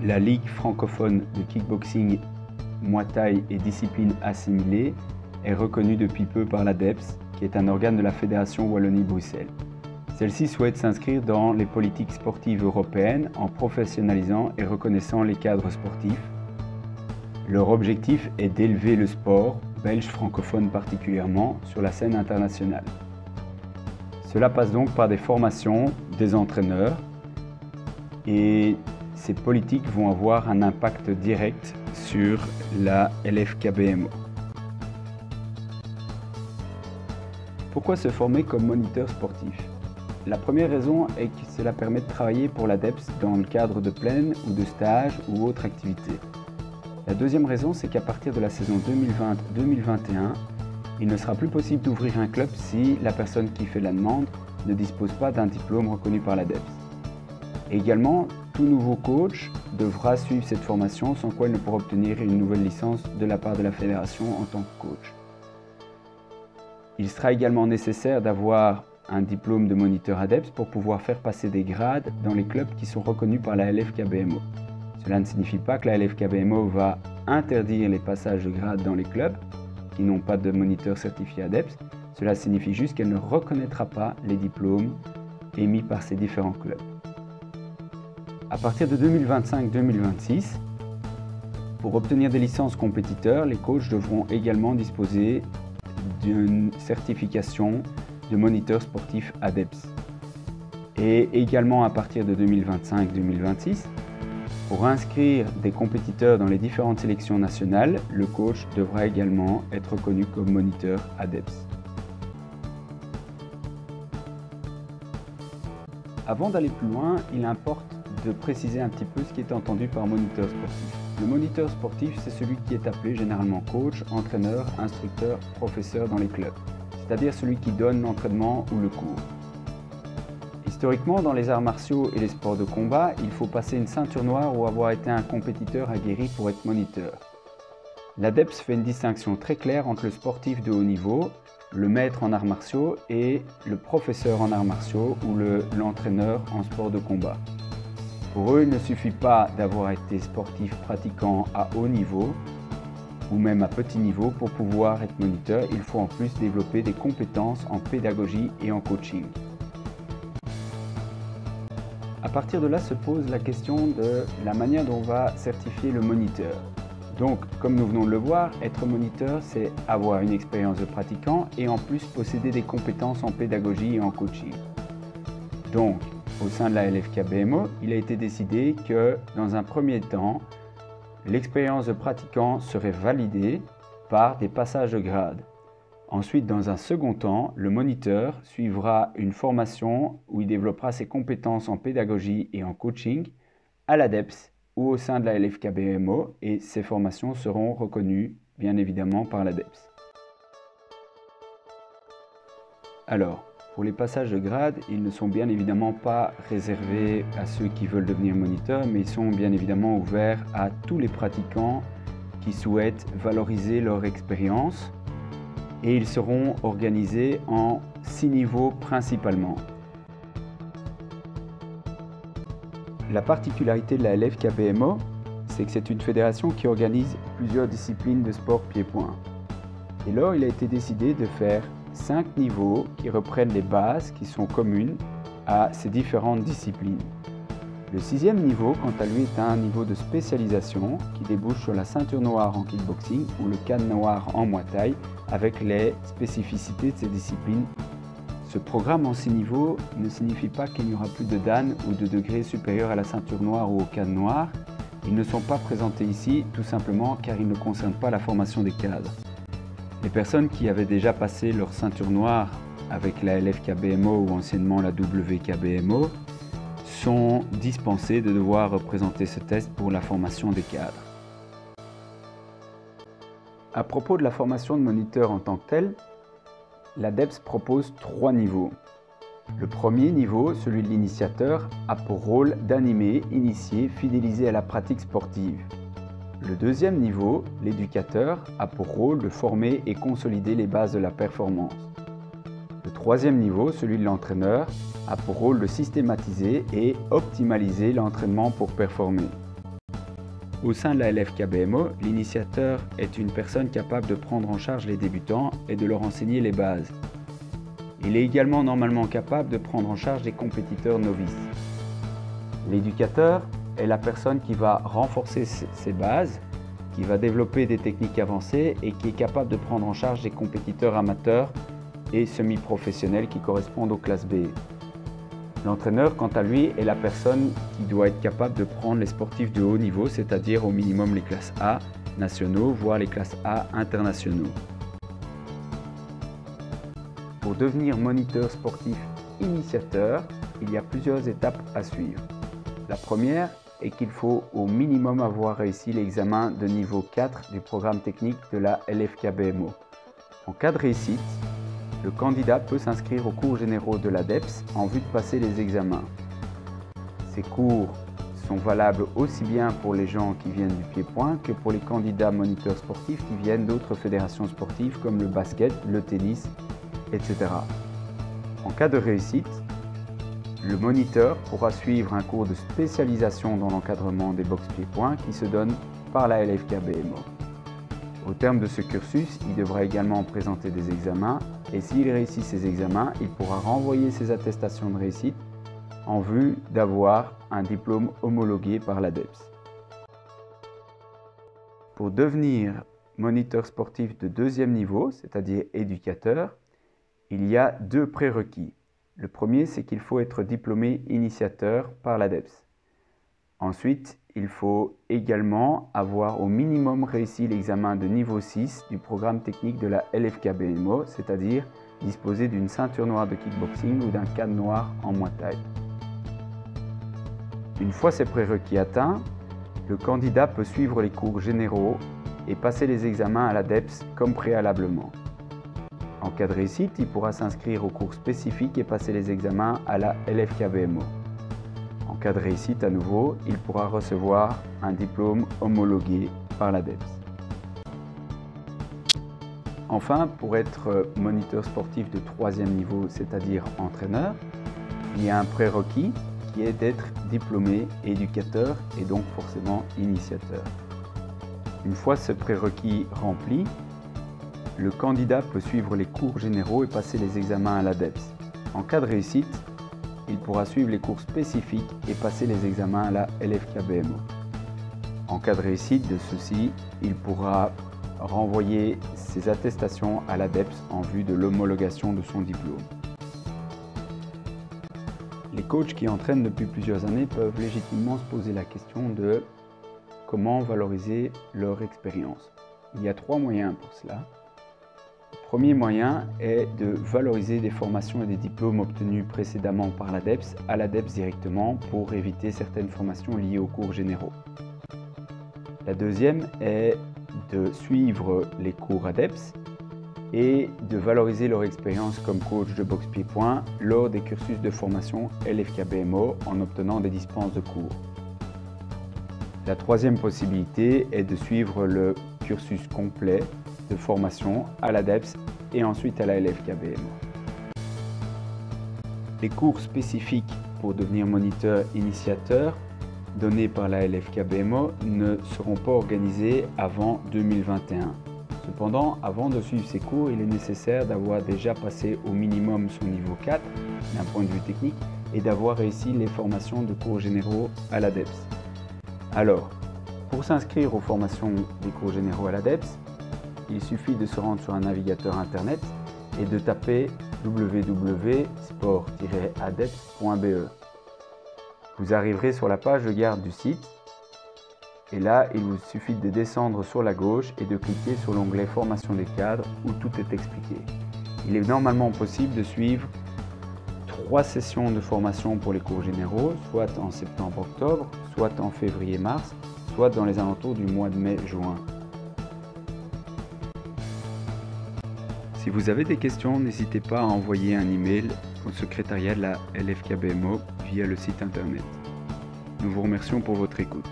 La Ligue francophone de kickboxing, Muay Thai et disciplines assimilées est reconnue depuis peu par l'ADEPS, qui est un organe de la Fédération Wallonie-Bruxelles. Celle-ci souhaite s'inscrire dans les politiques sportives européennes en professionnalisant et reconnaissant les cadres sportifs. Leur objectif est d'élever le sport, belge francophone particulièrement, sur la scène internationale. Cela passe donc par des formations des entraîneurs et ces politiques vont avoir un impact direct sur la LFKBMO. Pourquoi se former comme moniteur sportif? La première raison est que cela permet de travailler pour l'ADEPS dans le cadre de plaine ou de stage ou autres activités. La deuxième raison, c'est qu'à partir de la saison 2020-2021, il ne sera plus possible d'ouvrir un club si la personne qui fait la demande ne dispose pas d'un diplôme reconnu par l'ADEPS. Également, tout nouveau coach devra suivre cette formation, sans quoi il ne pourra obtenir une nouvelle licence de la part de la fédération en tant que coach. Il sera également nécessaire d'avoir un diplôme de moniteur ADEPS pour pouvoir faire passer des grades dans les clubs qui sont reconnus par la LFKBMO. Cela ne signifie pas que la LFKBMO va interdire les passages de grades dans les clubs qui n'ont pas de moniteur certifié ADEPS. Cela signifie juste qu'elle ne reconnaîtra pas les diplômes émis par ces différents clubs. À partir de 2025-2026, pour obtenir des licences compétiteurs, les coachs devront également disposer d'une certification de moniteur sportif ADEPS. Et également à partir de 2025-2026, pour inscrire des compétiteurs dans les différentes sélections nationales, le coach devra également être reconnu comme moniteur ADEPS. Avant d'aller plus loin, il importe de préciser un petit peu ce qui est entendu par moniteur sportif. Le moniteur sportif, c'est celui qui est appelé généralement coach, entraîneur, instructeur, professeur dans les clubs, c'est-à-dire celui qui donne l'entraînement ou le cours. Historiquement, dans les arts martiaux et les sports de combat, il faut passer une ceinture noire ou avoir été un compétiteur aguerri pour être moniteur. L'ADEPS fait une distinction très claire entre le sportif de haut niveau, le maître en arts martiaux et le professeur en arts martiaux ou l'entraîneur en sport de combat. Pour eux, il ne suffit pas d'avoir été sportif pratiquant à haut niveau ou même à petit niveau pour pouvoir être moniteur. Il faut en plus développer des compétences en pédagogie et en coaching. À partir de là se pose la question de la manière dont on va certifier le moniteur. Donc, comme nous venons de le voir, être moniteur, c'est avoir une expérience de pratiquant et en plus posséder des compétences en pédagogie et en coaching. Donc, au sein de la LFKBMO, il a été décidé que, dans un premier temps, l'expérience de pratiquant serait validée par des passages de grade. Ensuite, dans un second temps, le moniteur suivra une formation où il développera ses compétences en pédagogie et en coaching à l'ADEPS ou au sein de la LFKBMO et ces formations seront reconnues bien évidemment par l'ADEPS. Alors, pour les passages de grade, ils ne sont bien évidemment pas réservés à ceux qui veulent devenir moniteurs, mais ils sont bien évidemment ouverts à tous les pratiquants qui souhaitent valoriser leur expérience et ils seront organisés en 6 niveaux principalement. La particularité de la LFKBMO, c'est que c'est une fédération qui organise plusieurs disciplines de sport pied-point. Et là, il a été décidé de faire 5 niveaux qui reprennent les bases qui sont communes à ces différentes disciplines. Le 6e niveau, quant à lui, est un niveau de spécialisation qui débouche sur la ceinture noire en kickboxing ou le can noir en Muay Thai avec les spécificités de ces disciplines. Ce programme en 6 niveaux ne signifie pas qu'il n'y aura plus de dan ou de degrés supérieurs à la ceinture noire ou au can noir. Ils ne sont pas présentés ici tout simplement car ils ne concernent pas la formation des cadres. Les personnes qui avaient déjà passé leur ceinture noire avec la LFKBMO ou anciennement la WKBMO sont dispensées de devoir représenter ce test pour la formation des cadres. À propos de la formation de moniteur en tant que telle, l'ADEPS propose 3 niveaux. Le premier niveau, celui de l'initiateur, a pour rôle d'animer, initier, fidéliser à la pratique sportive. Le deuxième niveau, l'éducateur, a pour rôle de former et consolider les bases de la performance. Le troisième niveau, celui de l'entraîneur, a pour rôle de systématiser et optimaliser l'entraînement pour performer. Au sein de la LFK-BMO, l'initiateur est une personne capable de prendre en charge les débutants et de leur enseigner les bases. Il est également normalement capable de prendre en charge les compétiteurs novices. L'éducateur est la personne qui va renforcer ses bases, qui va développer des techniques avancées et qui est capable de prendre en charge les compétiteurs amateurs et semi-professionnels qui correspondent aux classes B. L'entraîneur, quant à lui, est la personne qui doit être capable de prendre les sportifs de haut niveau, c'est-à-dire au minimum les classes A nationaux, voire les classes A internationaux. Pour devenir moniteur sportif initiateur, il y a plusieurs étapes à suivre. La première est qu'il faut au minimum avoir réussi l'examen de niveau 4 du programme technique de la LFK-BMO. En cas de réussite, le candidat peut s'inscrire aux cours généraux de l'ADEPS en vue de passer les examens. Ces cours sont valables aussi bien pour les gens qui viennent du pied-point que pour les candidats moniteurs sportifs qui viennent d'autres fédérations sportives comme le basket, le tennis, etc. En cas de réussite, le moniteur pourra suivre un cours de spécialisation dans l'encadrement des box pied-point qui se donne par la LFK-BMO. Au terme de ce cursus, il devra également présenter des examens et s'il réussit ces examens, il pourra renvoyer ses attestations de réussite en vue d'avoir un diplôme homologué par l'ADEPS. Pour devenir moniteur sportif de deuxième niveau, c'est-à-dire éducateur, il y a deux prérequis. Le premier, c'est qu'il faut être diplômé initiateur par l'ADEPS. Ensuite, il faut également avoir au minimum réussi l'examen de niveau 6 du programme technique de la LFK-BMO, c'est-à-dire disposer d'une ceinture noire de kickboxing ou d'un cadre noir en Muay Thai. Une fois ces prérequis atteints, le candidat peut suivre les cours généraux et passer les examens à l'ADEPS comme préalablement. En cas de réussite, il pourra s'inscrire aux cours spécifiques et passer les examens à la LFK-BMO. En cas de réussite à nouveau, il pourra recevoir un diplôme homologué par l'ADEPS. Enfin, pour être moniteur sportif de troisième niveau, c'est-à-dire entraîneur, il y a un prérequis qui est d'être diplômé éducateur et donc forcément initiateur. Une fois ce prérequis rempli, le candidat peut suivre les cours généraux et passer les examens à l'ADEPS. En cas de réussite, il pourra suivre les cours spécifiques et passer les examens à la LFK-BMO. En cas de réussite de ceux-ci, il pourra renvoyer ses attestations à l'ADEPS en vue de l'homologation de son diplôme. Les coachs qui entraînent depuis plusieurs années peuvent légitimement se poser la question de comment valoriser leur expérience. Il y a trois moyens pour cela. Le premier moyen est de valoriser des formations et des diplômes obtenus précédemment par l'ADEPS à l'ADEPS directement pour éviter certaines formations liées aux cours généraux. La deuxième est de suivre les cours ADEPS et de valoriser leur expérience comme coach de boxe pied-point lors des cursus de formation LFK-BMO en obtenant des dispenses de cours. La troisième possibilité est de suivre le cursus complet de formation à l'ADEPS et ensuite à la LFK-BMO. Les cours spécifiques pour devenir moniteur initiateur donnés par la LFK-BMO ne seront pas organisés avant 2021. Cependant, avant de suivre ces cours, il est nécessaire d'avoir déjà passé au minimum son niveau 4 d'un point de vue technique et d'avoir réussi les formations de cours généraux à l'ADEPS. Alors, pour s'inscrire aux formations des cours généraux à l'ADEPS, il suffit de se rendre sur un navigateur internet et de taper www.sport-adeps.be. Vous arriverez sur la page de garde du site et là, il vous suffit de descendre sur la gauche et de cliquer sur l'onglet Formation des cadres où tout est expliqué. Il est normalement possible de suivre 3 sessions de formation pour les cours généraux, soit en septembre-octobre, soit en février-mars, soit dans les alentours du mois de mai-juin. Si vous avez des questions, n'hésitez pas à envoyer un email au secrétariat de la LFK-BMO via le site internet. Nous vous remercions pour votre écoute.